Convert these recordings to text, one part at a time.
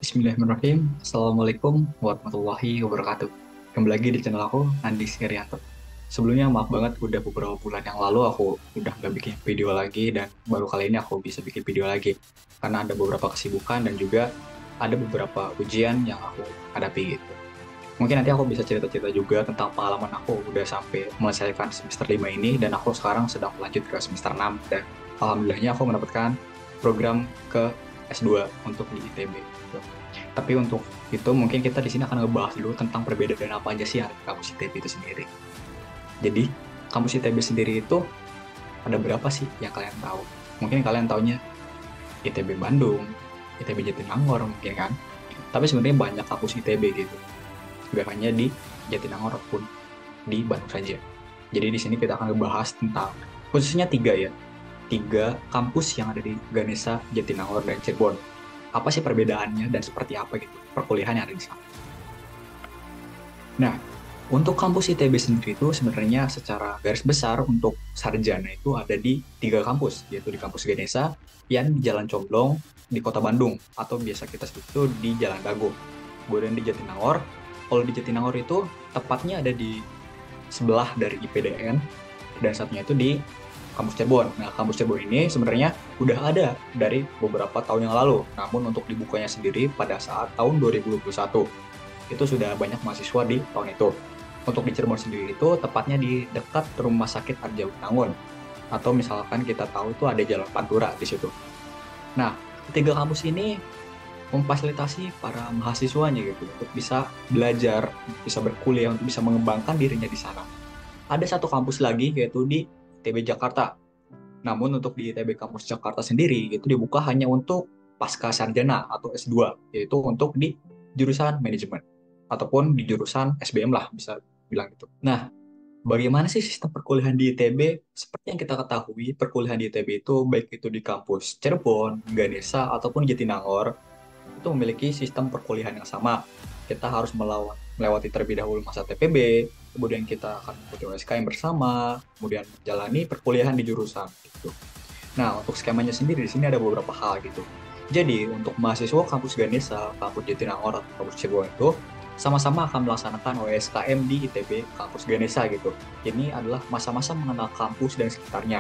Bismillahirrahmanirrahim. Assalamualaikum warahmatullahi wabarakatuh. Kembali lagi di channel aku, Andi Skrianto. Sebelumnya maaf banget, udah beberapa bulan yang lalu aku udah nggak bikin video lagi, dan baru kali ini aku bisa bikin video lagi. Karena ada beberapa kesibukan dan juga ada beberapa ujian yang aku hadapi gitu. Mungkin nanti aku bisa cerita-cerita juga tentang pengalaman aku udah sampai menyelesaikan semester 5 ini, dan aku sekarang sedang lanjut ke semester 6, dan alhamdulillahnya aku mendapatkan program ke S2 untuk di ITB. Gitu. Tapi untuk itu mungkin kita di sini akan ngebahas dulu tentang perbedaan apa aja sih yang ada di kampus ITB itu sendiri. Jadi, kampus ITB sendiri itu ada berapa sih yang kalian tahu? Mungkin kalian taunya ITB Bandung, ITB Jatinangor mungkin kan. Tapi sebenarnya banyak kampus ITB gitu. Gak hanya di Jatinangor ataupun di Bandung saja. Jadi di sini kita akan ngebahas tentang khususnya tiga kampus yang ada di Ganesha, Jatinangor, dan Cirebon. Apa sih perbedaannya dan seperti apa gitu perkuliahan yang ada di sana. Nah, untuk kampus ITB sendiri itu sebenarnya secara garis besar untuk sarjana itu ada di tiga kampus, yaitu di kampus Ganesha yang di Jalan Comblong di Kota Bandung, atau biasa kita sebut itu di Jalan Dago. Kemudian di Jatinangor, kalau di Jatinangor itu tepatnya ada di sebelah dari IPDN, dan satunya itu di kampus Cirebon. Nah, kampus Cirebon ini sebenarnya udah ada dari beberapa tahun yang lalu, namun untuk dibukanya sendiri pada saat tahun 2021. Itu sudah banyak mahasiswa di tahun itu. Untuk di Cirebon sendiri itu tepatnya di dekat Rumah Sakit Arjawinangun, atau misalkan kita tahu itu ada Jalan Pantura di situ. Nah, ketiga kampus ini memfasilitasi para mahasiswanya gitu untuk bisa belajar, bisa berkuliah, untuk bisa mengembangkan dirinya di sana. Ada satu kampus lagi yaitu di ITB Jakarta. Namun untuk di ITB kampus Jakarta sendiri itu dibuka hanya untuk pasca sarjana atau S2, yaitu untuk di jurusan manajemen ataupun di jurusan SBM lah bisa bilang gitu. Nah, bagaimana sih sistem perkuliahan di ITB? Seperti yang kita ketahui, perkuliahan di ITB itu baik itu di kampus Cirebon, Ganesha ataupun Jatinangor itu memiliki sistem perkuliahan yang sama. Kita harus melewati terlebih dahulu masa TPB, kemudian kita akan mengikuti USKM bersama, kemudian menjalani perkuliahan di jurusan gitu. Nah, untuk skemanya sendiri di sini ada beberapa hal gitu. Jadi, untuk mahasiswa kampus Ganesha, kampus Jatinangor, atau kampus Cirebon itu sama-sama akan melaksanakan USKM di ITB kampus Ganesha gitu. Ini adalah masa-masa mengenal kampus dan sekitarnya.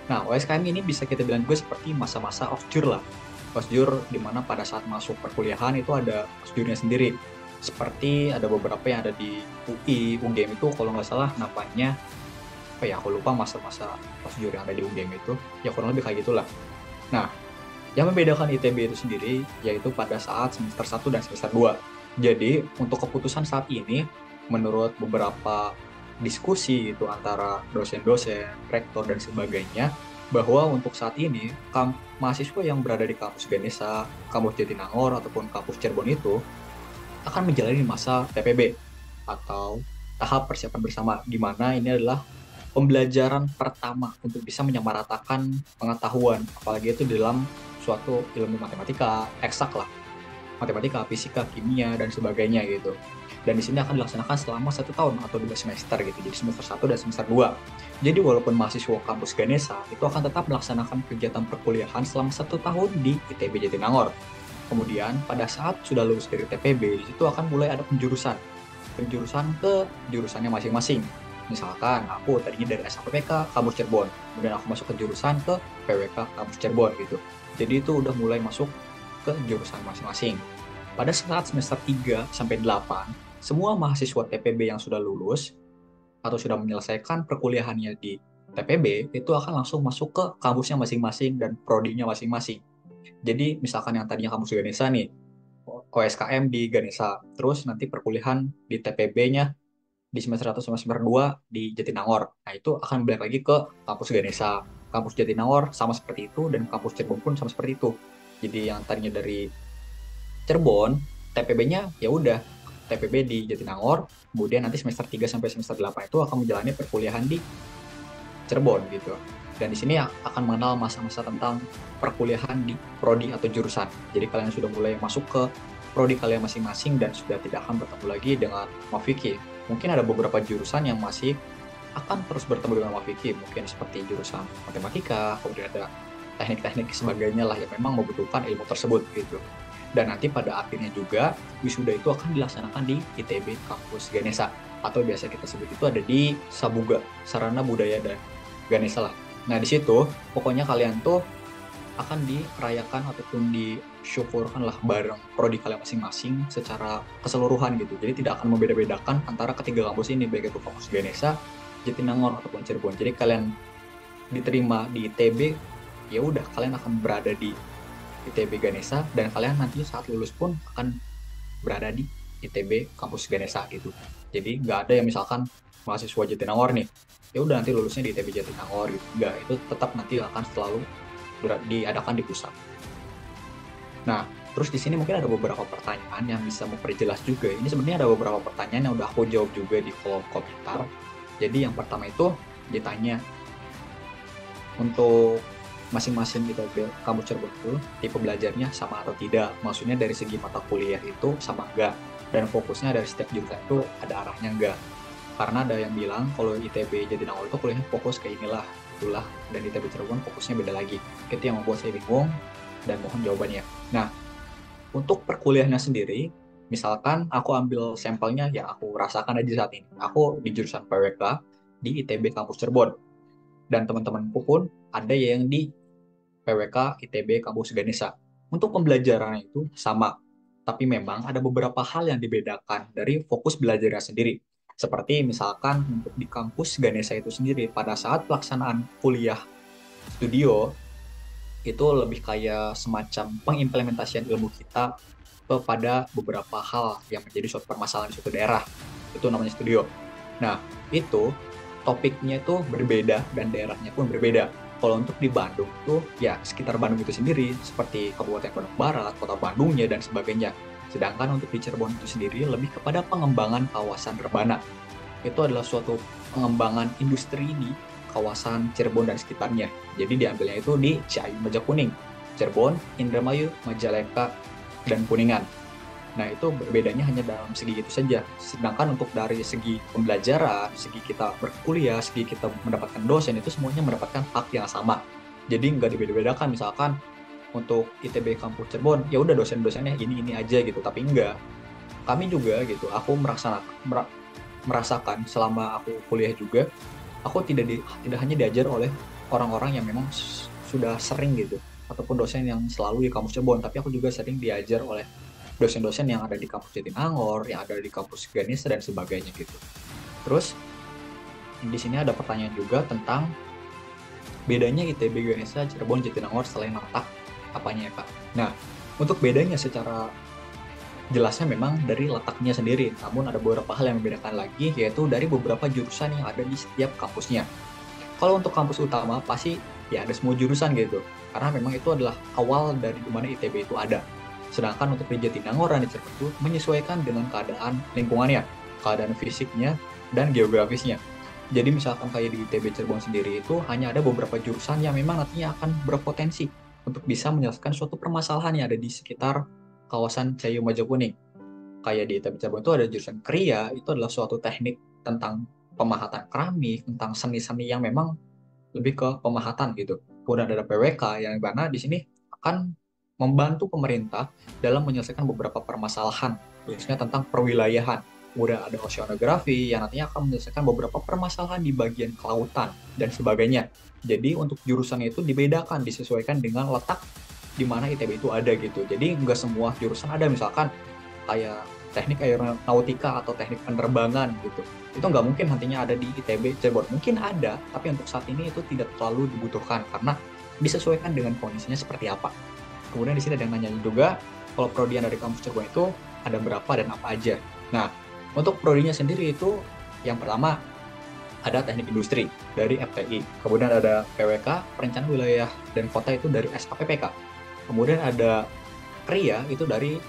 Nah, OSKM ini bisa kita bilang juga seperti masa-masa osjur lah. Osjur di mana pada saat masuk perkuliahan itu ada osjurnya sendiri. Seperti ada beberapa yang ada di UI, UGM itu kalau nggak salah namanya, apa ya, aku lupa masa-masa osjur yang ada di UGM itu. Ya kurang lebih kayak gitulah. Nah, yang membedakan ITB itu sendiri yaitu pada saat semester 1 dan semester 2. Jadi, untuk keputusan saat ini, menurut beberapa diskusi itu antara dosen-dosen, rektor, dan sebagainya, bahwa untuk saat ini, mahasiswa yang berada di kampus Ganesha, kampus Jatinangor, ataupun kampus Cirebon itu akan menjalani masa TPB atau tahap persiapan bersama, di mana ini adalah pembelajaran pertama untuk bisa menyamaratakan pengetahuan, apalagi itu dalam suatu ilmu matematika, eksak lah, matematika, fisika, kimia, dan sebagainya gitu. Dan di sini akan dilaksanakan selama 1 tahun atau 2 semester gitu, jadi semester 1 dan semester 2. Jadi walaupun mahasiswa kampus Ganesha itu akan tetap melaksanakan kegiatan perkuliahan selama 1 tahun di ITB Jatinangor. Kemudian pada saat sudah lulus dari TPB, itu akan mulai ada penjurusan ke jurusannya masing-masing. Misalkan aku tadinya dari SHPPK kampus Cirebon, kemudian aku masuk ke jurusan ke PWK kampus Cirebon gitu. Jadi itu udah mulai masuk ke jurusan masing-masing. Pada saat semester 3 sampai 8, semua mahasiswa TPB yang sudah lulus atau sudah menyelesaikan perkuliahannya di TPB itu akan langsung masuk ke kampusnya masing-masing dan prodinya masing-masing. Jadi misalkan yang tadinya kampus Ganesha nih, OSKM di Ganesha, terus nanti perkuliahan di TPB-nya di semester 1 sama semester 2 di Jatinangor. Nah, itu akan balik lagi ke kampus Ganesha. Kampus Jatinangor sama seperti itu, dan kampus Cirebon pun sama seperti itu. Jadi yang tadinya dari Cirebon, TPB-nya ya udah TPB di Jatinangor, kemudian nanti semester 3 sampai semester 8 itu akan menjalani perkuliahan di Cirebon gitu. Dan di sini akan mengenal masa-masa tentang perkuliahan di prodi atau jurusan. Jadi kalian sudah mulai masuk ke prodi kalian masing-masing dan sudah tidak akan bertemu lagi dengan Mafiki. Mungkin ada beberapa jurusan yang masih akan terus bertemu dengan Mafiki, mungkin seperti jurusan matematika, kemudian ada teknik-teknik sebagainya lah yang memang membutuhkan ilmu tersebut gitu. Dan nanti pada akhirnya juga wisuda itu akan dilaksanakan di ITB Kampus Ganesha, atau biasa kita sebut itu ada di Sabuga, Sarana Budaya dan Ganesha lah. Nah di situ pokoknya kalian tuh akan dirayakan ataupun disyukurkan lah bareng prodi kalian masing-masing secara keseluruhan gitu. Jadi tidak akan membeda-bedakan antara ketiga kampus ini, baik itu kampus Ganesha, Jatinangor ataupun Cirebon. Jadi kalian diterima di ITB, ya udah kalian akan berada di ITB Ganesha, dan kalian nanti saat lulus pun akan berada di ITB kampus Ganesha gitu. Jadi nggak ada yang misalkan mahasiswa Jatinangor nih, ya udah nanti lulusnya di ITB Jatinangor gitu. Nggak, itu tetap nanti akan selalu diadakan di pusat. Nah, terus di sini mungkin ada beberapa pertanyaan yang bisa memperjelas juga. Ini sebenarnya ada beberapa pertanyaan yang udah aku jawab juga di kolom komentar. Jadi yang pertama itu ditanya untuk masing-masing ITB kampus Cirebon itu tipe belajarnya sama atau tidak. Maksudnya dari segi mata kuliah itu sama enggak, dan fokusnya dari setiap jurusan itu ada arahnya enggak. Karena ada yang bilang kalau ITB Jatinangor itu kuliahnya fokus ke inilah itulah, dan ITB Cirebon fokusnya beda lagi. Itu yang membuat saya bingung dan mohon jawabannya. Nah, untuk perkuliahannya sendiri, misalkan aku ambil sampelnya yang aku rasakan aja saat ini. Aku di jurusan PWK di ITB Kampus Cirebon, dan teman-temanku pun ada yang di PWK ITB Kampus Ganesha. Untuk pembelajarannya itu sama, tapi memang ada beberapa hal yang dibedakan dari fokus belajarnya sendiri. Seperti misalkan untuk di kampus Ganesha itu sendiri, pada saat pelaksanaan kuliah studio, itu lebih kayak semacam pengimplementasian ilmu kita kepada beberapa hal yang menjadi suatu permasalahan di suatu daerah. Itu namanya studio. Nah, itu topiknya itu berbeda dan daerahnya pun berbeda. Kalau untuk di Bandung tuh, ya sekitar Bandung itu sendiri, seperti Kabupaten Bandung Barat, Kota Bandungnya, dan sebagainya. Sedangkan untuk di Cirebon itu sendiri lebih kepada pengembangan kawasan rebana. Itu adalah suatu pengembangan industri di kawasan Cirebon dan sekitarnya. Jadi diambilnya itu di Ciayu, Majakuning, Cirebon, Indramayu, Majalengka, dan Kuningan. Nah itu bedanya hanya dalam segi itu saja. Sedangkan untuk dari segi pembelajaran, segi kita berkuliah, segi kita mendapatkan dosen, itu semuanya mendapatkan hak yang sama. Jadi nggak dibeda-bedakan, misalkan untuk ITB Kampus Cirebon, ya udah dosen-dosennya ini aja gitu, tapi enggak. Kami juga gitu, aku merasakan selama aku kuliah juga, aku tidak hanya diajar oleh orang-orang yang memang sudah sering gitu, ataupun dosen yang selalu di kampus Cirebon, tapi aku juga sering diajar oleh dosen-dosen yang ada di kampus Jatinangor, yang ada di kampus Ganesha dan sebagainya gitu. Terus di sini ada pertanyaan juga tentang bedanya ITB Ganesha, Cirebon, Jatinangor selain letak apanya ya Kak? Nah, untuk bedanya secara jelasnya memang dari letaknya sendiri, namun ada beberapa hal yang membedakan lagi, yaitu dari beberapa jurusan yang ada di setiap kampusnya. Kalau untuk kampus utama pasti ya ada semua jurusan gitu, karena memang itu adalah awal dari dimana ITB itu ada. Sedangkan untuk di Jatinangor dan di Cirebon itu menyesuaikan dengan keadaan lingkungannya, keadaan fisiknya, dan geografisnya. Jadi misalkan kayak di ITB Cirebon sendiri itu hanya ada beberapa jurusan yang memang nantinya akan berpotensi untuk bisa menyelesaikan suatu permasalahan yang ada di sekitar kawasan Ciayu Majakuning. Kayak di ITB Cirebon itu ada jurusan Kriya, itu adalah suatu teknik tentang pemahatan keramik, tentang seni-seni yang memang lebih ke pemahatan gitu. Kemudian ada PWK yang mana di sini akan membantu pemerintah dalam menyelesaikan beberapa permasalahan, khususnya tentang perwilayahan. Kemudian ada oceanografi yang nantinya akan menyelesaikan beberapa permasalahan di bagian kelautan dan sebagainya. Jadi untuk jurusan itu dibedakan, disesuaikan dengan letak di mana ITB itu ada gitu. Jadi nggak semua jurusan ada, misalkan kayak teknik aeronautika atau teknik penerbangan gitu. Itu nggak mungkin nantinya ada di ITB Cirebon. Mungkin ada, tapi untuk saat ini itu tidak terlalu dibutuhkan karena disesuaikan dengan kondisinya seperti apa. Kemudian di sini ada yang nanya juga, kalau prodi yang dari kampus Cirebon itu ada berapa dan apa aja. Nah, untuk prodinya sendiri itu yang pertama ada teknik industri dari FTI. Kemudian ada PWK, perencanaan wilayah dan kota itu dari SKPPK. Kemudian ada Kriya itu dari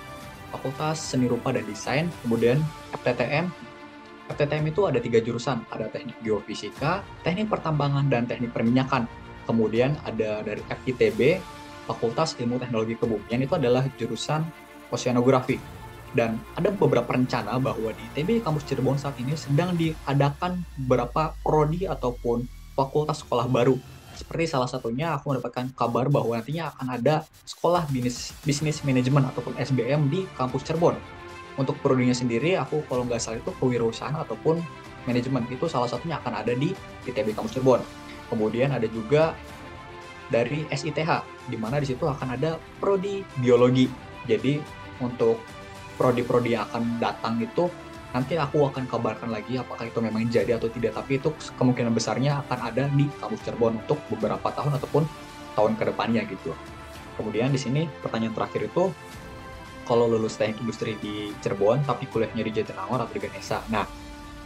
Fakultas Seni Rupa dan Desain. Kemudian FTTM. FTTM itu ada 3 jurusan, ada teknik geofisika, teknik pertambangan, dan teknik perminyakan. Kemudian ada dari FITB, Fakultas Ilmu Teknologi Kebumian, itu adalah jurusan oceanografi. Dan ada beberapa rencana bahwa di ITB Kampus Cirebon saat ini sedang diadakan beberapa prodi ataupun fakultas sekolah baru Seperti salah satunya aku mendapatkan kabar bahwa nantinya akan ada sekolah bisnis manajemen ataupun SBM di kampus Cirebon. Untuk prodinya sendiri, aku kalau nggak salah itu kewirausahaan ataupun manajemen. Itu salah satunya akan ada di ITB kampus Cirebon. Kemudian ada juga dari SITH, di mana di situ akan ada prodi biologi. Jadi untuk prodi-prodi yang akan datang itu nanti aku akan kabarkan lagi apakah itu memang jadi atau tidak, tapi itu kemungkinan besarnya akan ada di kampus Cirebon untuk beberapa tahun ataupun tahun kedepannya gitu. Kemudian di sini pertanyaan terakhir itu, kalau lulus teknik industri di Cirebon tapi kuliahnya di Jatinangor atau di Ganesha. Nah,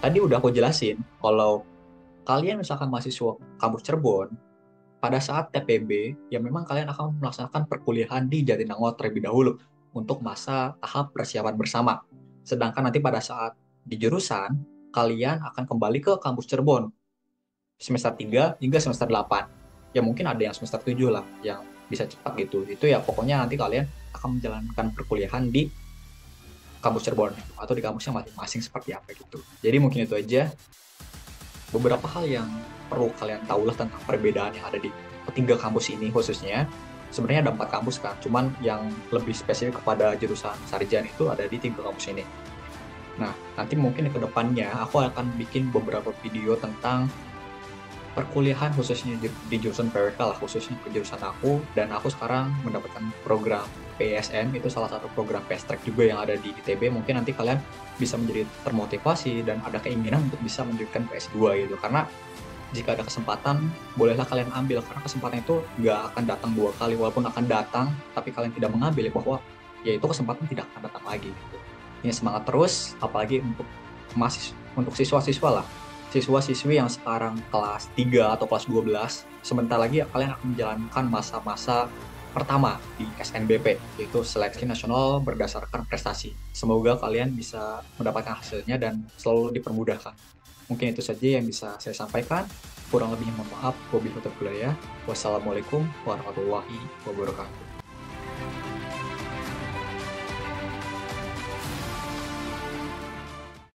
tadi udah aku jelasin kalau kalian misalkan mahasiswa kampus Cirebon, pada saat TPB, ya memang kalian akan melaksanakan perkuliahan di Jatinangor terlebih dahulu untuk masa tahap persiapan bersama. Sedangkan nanti pada saat di jurusan, kalian akan kembali ke kampus Cirebon semester 3 hingga semester 8. Ya mungkin ada yang semester 7 lah, yang bisa cepat gitu. Itu ya pokoknya nanti kalian akan menjalankan perkuliahan di kampus Cirebon atau di kampusnya masing-masing seperti apa gitu. Jadi mungkin itu aja beberapa hal yang perlu kalian tahu lah tentang perbedaan yang ada di ketiga kampus ini khususnya. Sebenarnya ada 4 kampus kan, cuman yang lebih spesifik kepada jurusan sarjana itu ada di 3 kampus ini. Nah, nanti mungkin di kedepannya aku akan bikin beberapa video tentang perkuliahan khususnya di jurusan PWK lah, khususnya ke jurusan aku, dan aku sekarang mendapatkan program PSM, itu salah satu program fast track juga yang ada di ITB. Mungkin nanti kalian bisa menjadi termotivasi dan ada keinginan untuk bisa melanjutkan PS2 gitu, karena jika ada kesempatan, bolehlah kalian ambil, karena kesempatan itu nggak akan datang 2 kali, walaupun akan datang, tapi kalian tidak mengambil, bahwa ya itu kesempatan tidak akan datang lagi gitu. Ini semangat terus, apalagi untuk siswa-siswa lah, siswa-siswi yang sekarang kelas 3 atau kelas 12, sebentar lagi kalian akan menjalankan masa-masa pertama di SNBP, yaitu Seleksi Nasional Berdasarkan Prestasi. Semoga kalian bisa mendapatkan hasilnya dan selalu dipermudahkan. Mungkin itu saja yang bisa saya sampaikan. Kurang lebihnya mohon maaf. Wabillahi taufiq wal hidayah. Wassalamualaikum warahmatullahi wabarakatuh.